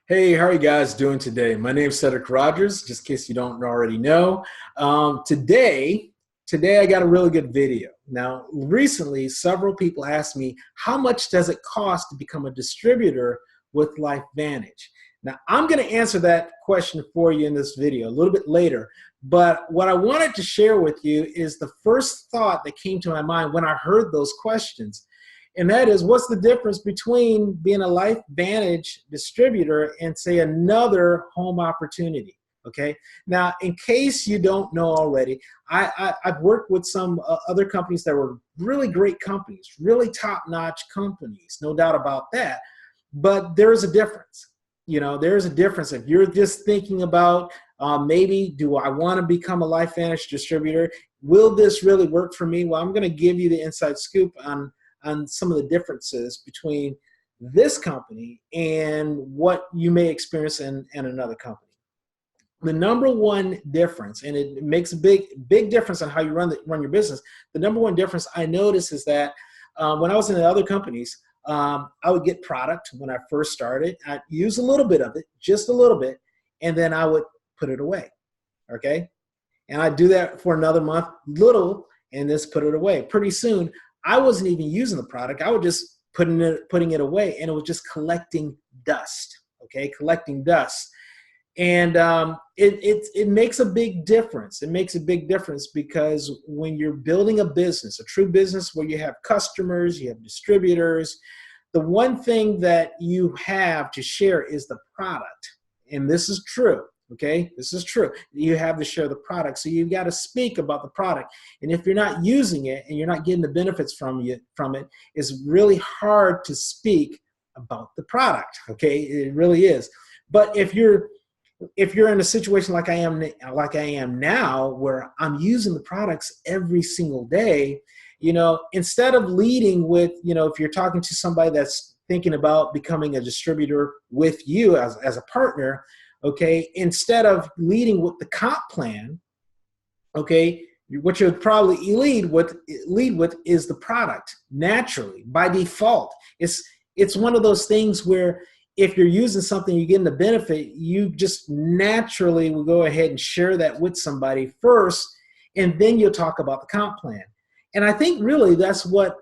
Hey, how are you guys doing today? My name is Cedric Rogers, just in case you don't already know. Today I got a really good video. Now, recently, several people asked me, how much does it cost to become a distributor with LifeVantage? Now, I'm going to answer that question for you in this video a little bit later, but what I wanted to share with you is the first thought that came to my mind when I heard those questions. And that is, what's the difference between being a LifeVantage distributor and, say, another home opportunity? Okay. Now, in case you don't know already, I've worked with some other companies that were really great companies, really top-notch companies, no doubt about that. But there's a difference. You know, there's a difference. If you're just thinking about maybe, do I want to become a LifeVantage distributor? Will this really work for me? Well, I'm going to give you the inside scoop on some of the differences between this company and what you may experience in another company. The number one difference, and it makes a big difference on how you run your business. The number one difference I noticed is that when I was in the other companies, I would get product when I first started. I'd use a little bit of it, just a little bit, and then I would put it away. Okay, and I'd do that for another month, little, and just put it away. Pretty soon, I wasn't even using the product. I was just putting it away, and it was just collecting dust. Okay, collecting dust. And it makes a big difference. It makes a big difference because when you're building a business, a true business where you have customers, you have distributors, the one thing that you have to share is the product. And this is true. Okay, this is true. You have to share the product. So you've got to speak about the product. And if you're not using it and you're not getting the benefits from it, it's really hard to speak about the product. Okay, it really is. But if you're in a situation like I am now, where I'm using the products every single day, you know, instead of leading with, you know, if you're talking to somebody that's thinking about becoming a distributor with you as a partner, okay, instead of leading with the comp plan, okay, what you'll probably lead with is the product naturally by default. It's one of those things where if you're using something, you're getting the benefit, you just naturally will go ahead and share that with somebody first, and then you'll talk about the comp plan. And I think really that's what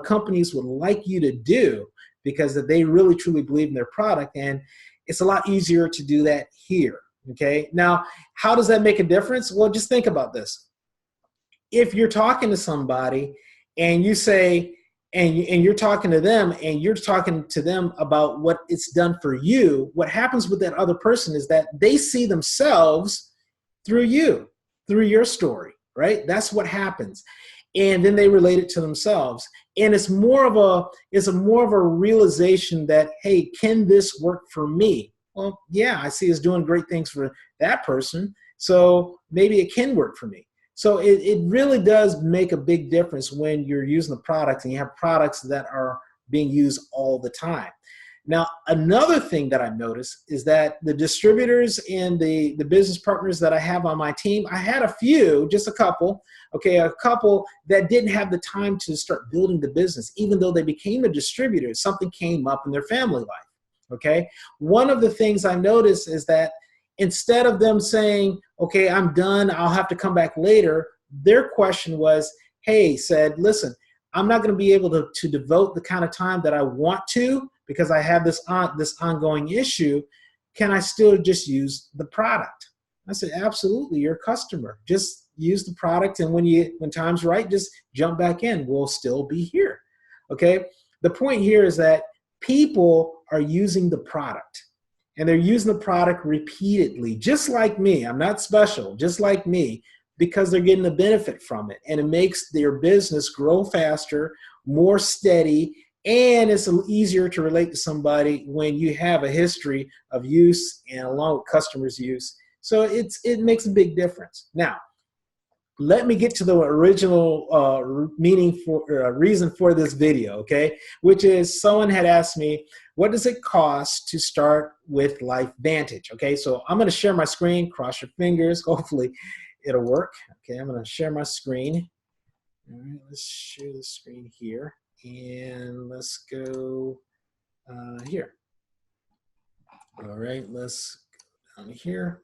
companies would like you to do, because that they really truly believe in their product, and it's a lot easier to do that here. Okay, now how does that make a difference? Well, just think about this. If you're talking to somebody and you say, and you're talking to them and you're talking to them about what it's done for you, what happens with that other person is that they see themselves through you, through your story, right? That's what happens. And then they relate it to themselves. And it's more of a realization that, hey, can this work for me? Well, yeah, I see it's doing great things for that person, so maybe it can work for me. So it really does make a big difference when you're using the products and you have products that are being used all the time. Now, another thing that I've noticed is that the distributors and the business partners that I have on my team, I had a few, just a couple, okay, a couple that didn't have the time to start building the business, even though they became a distributor. Something came up in their family life, okay? One of the things I noticed is that instead of them saying, okay, I'm done, I'll have to come back later, their question was, hey, said, listen, I'm not going to be able to devote the kind of time that I want to because I have this ongoing issue. Can I still just use the product? I said, absolutely, you're a customer. Just use the product, and when time's right, just jump back in. We'll still be here. Okay? The point here is that people are using the product. And they're using the product repeatedly, just like me. I'm not special, just like me, because they're getting the benefit from it. And it makes their business grow faster, more steady, and it's easier to relate to somebody when you have a history of use and along with customers' use. So it makes a big difference. Now, let me get to the original reason for this video, okay? Which is someone had asked me, what does it cost to start with LifeVantage? Okay, so I'm going to share my screen. Cross your fingers. Hopefully it'll work. Okay, I'm going to share my screen. All right, let's share the screen here. And let's go here. All right, let's go down here.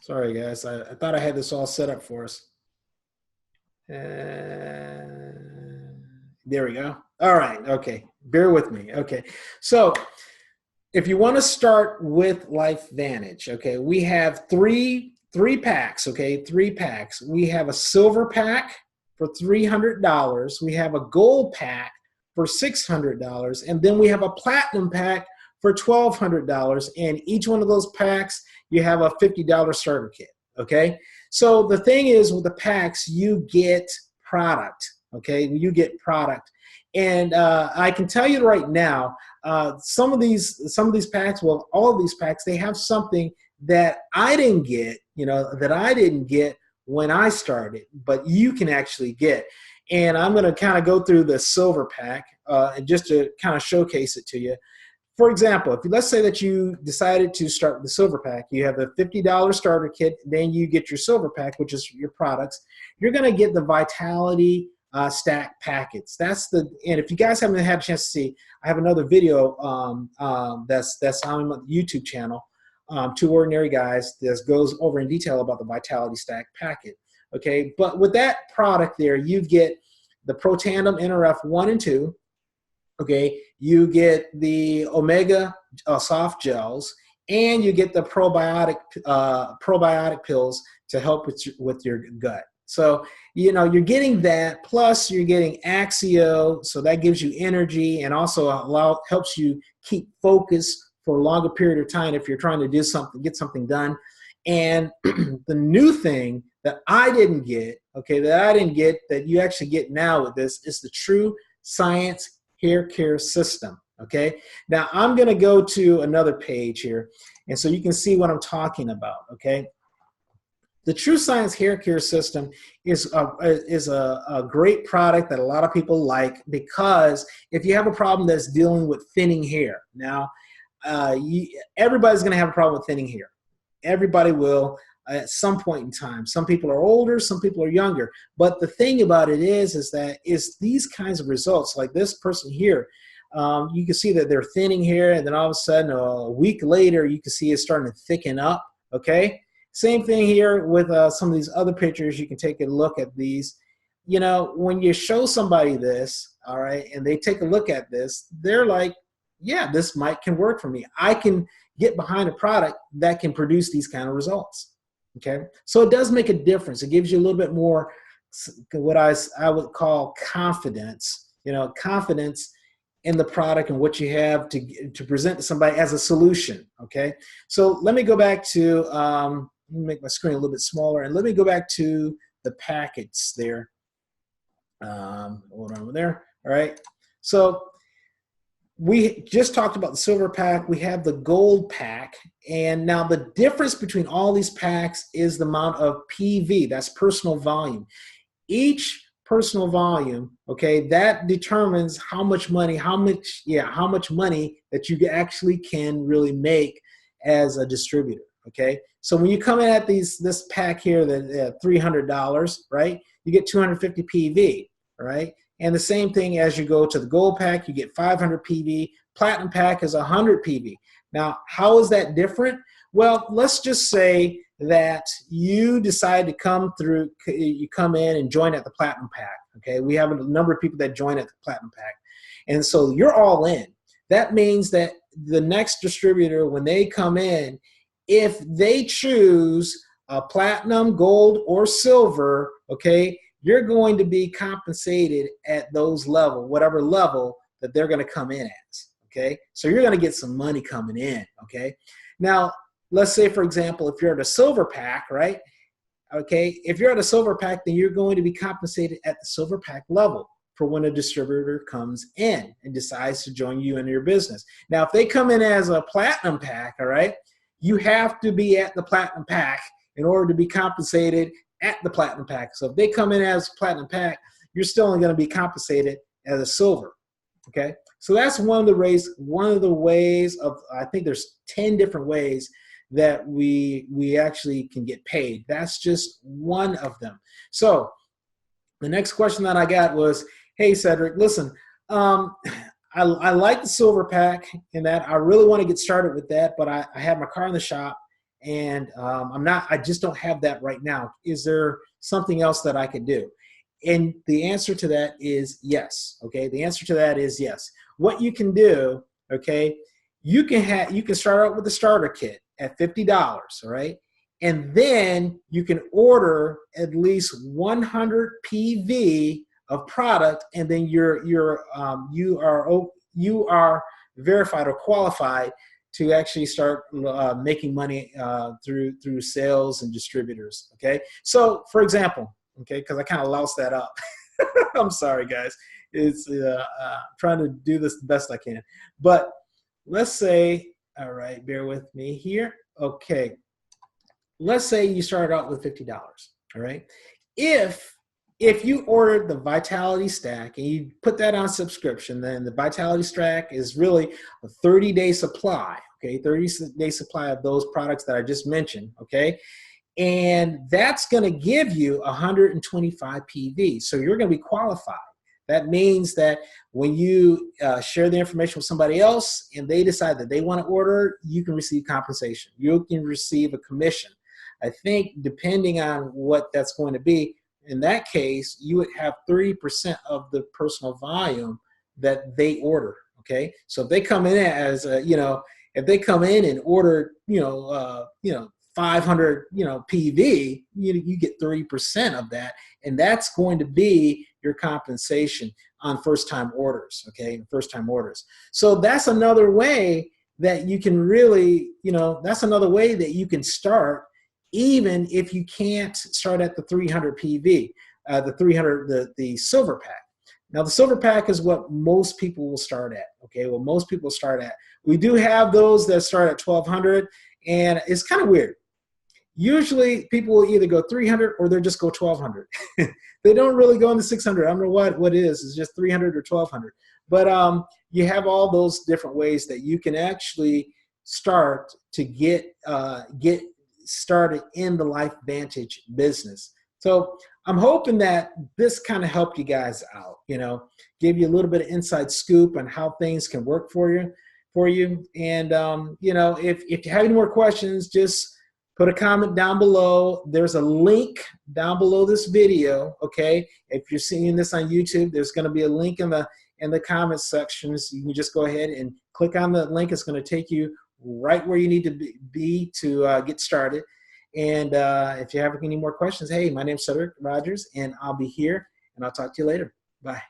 Sorry, guys. I thought I had this all set up for us. There we go. All right. Okay. Bear with me. Okay. So if you want to start with LifeVantage, okay, we have three packs, okay, 3 packs. We have a silver pack for $300. We have a gold pack for $600, and then we have a platinum pack for $1,200. And each one of those packs, you have a $50 starter kit, okay? So the thing is with the packs, you get product, okay? You get product. And I can tell you right now, some of these packs, well, all of these packs, they have something that I didn't get, that I didn't get when I started, but you can actually get. And I'm going to kind of go through the silver pack and just to kind of showcase it to you. For example, let's say that you decided to start with the silver pack, you have a $50 starter kit, then you get your silver pack, which is your products. You're going to get the Vitality stack packets. And if you guys haven't had a chance to see, I have another video that's on my YouTube channel, Two Ordinary Guys, that goes over in detail about the Vitality stack packet. Okay, but with that product there, you get the Pro Tandem NRF 1 and 2. Okay, you get the Omega soft gels, and you get the probiotic pills to help with your gut. So, you're getting that, plus you're getting Axio, so that gives you energy and also helps you keep focus for a longer period of time if you're trying to do something, get something done. And the new thing that I didn't get, that you actually get now with this, is the True Science Haircare system. Okay, now I'm going to go to another page here, and so you can see what I'm talking about. Okay, the True Science Haircare system is a great product that a lot of people like, because if you have a problem that's dealing with thinning hair, now everybody's going to have a problem with thinning hair. Everybody will at some point in time. Some people are older, some people are younger. But the thing about it is that these kinds of results, like this person here, you can see that they're thinning hair, and then all of a sudden, a week later, you can see it's starting to thicken up, okay? Same thing here with some of these other pictures. You can take a look at these. When you show somebody this, all right, and they take a look at this, they're like, yeah, this can work for me. I can get behind a product that can produce these kind of results. Okay, so it does make a difference. It gives you a little bit more what I would call confidence. Confidence in the product and what you have to present to somebody as a solution. Okay, so let me go back to let me make my screen a little bit smaller, and let me go back to the packets there. Hold on over there. All right, so we just talked about the silver pack. We have the gold pack. And now the difference between all these packs is the amount of PV, that's personal volume. Each personal volume, okay, that determines how much money that you actually can really make as a distributor, okay? So when you come in at this pack here, the $300, right, you get 250 PV, right? And the same thing as you go to the gold pack, you get 500 PV. Platinum pack is 100 PV. Now, how is that different? Well, let's just say that you decide to come in and join at the platinum pack. Okay, we have a number of people that join at the platinum pack. And so you're all in. That means that the next distributor, when they come in, if they choose a platinum, gold, or silver, okay, you're going to be compensated at those level, whatever level that they're going to come in as, okay? So you're going to get some money coming in, okay? Now, let's say, for example, if you're at a silver pack, right? Okay, if you're at a silver pack, then you're going to be compensated at the silver pack level for when a distributor comes in and decides to join you in your business. Now, if they come in as a platinum pack, all right, you have to be at the platinum pack in order to be compensated at the platinum pack. So if they come in as platinum pack, you're still only going to be compensated as a silver. Okay, so that's one of the ways of, I think there's 10 different ways that we actually can get paid. That's just one of them. So the next question that I got was, hey Cedric, listen, I like the silver pack in that I really want to get started with that, but I have my car in the shop and I just don't have that right now. Is there something else that I could do? And the answer to that is yes. Okay, the answer to that is yes. What you can do, okay, you can start out with the starter kit at $50, all right, and then you can order at least 100 PV of product, and then you are verified or qualified to actually start making money through sales and distributors. Okay, so for example, okay, because I kind of loused that up. I'm sorry, guys. It's trying to do this the best I can. But let's say, all right, bear with me here. Okay, let's say you started out with $50. All right, if you ordered the Vitality Stack and you put that on subscription, then the Vitality Stack is really a 30-day supply. Okay, 30-day supply of those products that I just mentioned. Okay. And that's going to give you 125 PV. So you're going to be qualified. That means that when you share the information with somebody else and they decide that they want to order, you can receive compensation. You can receive a commission. I think depending on what that's going to be, in that case, you would have 30% of the personal volume that they order. Okay. So if they come in as, if they come in and order, 500, PV, you get 30% of that, and that's going to be your compensation on first-time orders, okay, first-time orders. So that's another way that you can really, that's another way that you can start, even if you can't start at the 300 PV, the silver pack. Now, the silver pack is what most people will start at, okay, well, most people start at. We do have those that start at 1,200, and it's kind of weird. Usually people will either go 300 or they'll just go 1,200. They don't really go into 600. I don't know what it is. It's just 300 or 1,200. But you have all those different ways that you can actually start to get started in the LifeVantage business. So I'm hoping that this kind of helped you guys out, give you a little bit of inside scoop on how things can work for you. And, if you have any more questions, just put a comment down below. There's a link down below this video, okay? If you're seeing this on YouTube, there's going to be a link in the comments sections. You can just go ahead and click on the link. It's going to take you right where you need to be to get started. And if you have any more questions, hey, my name's Cedric Rogers, and I'll be here, and I'll talk to you later. Bye.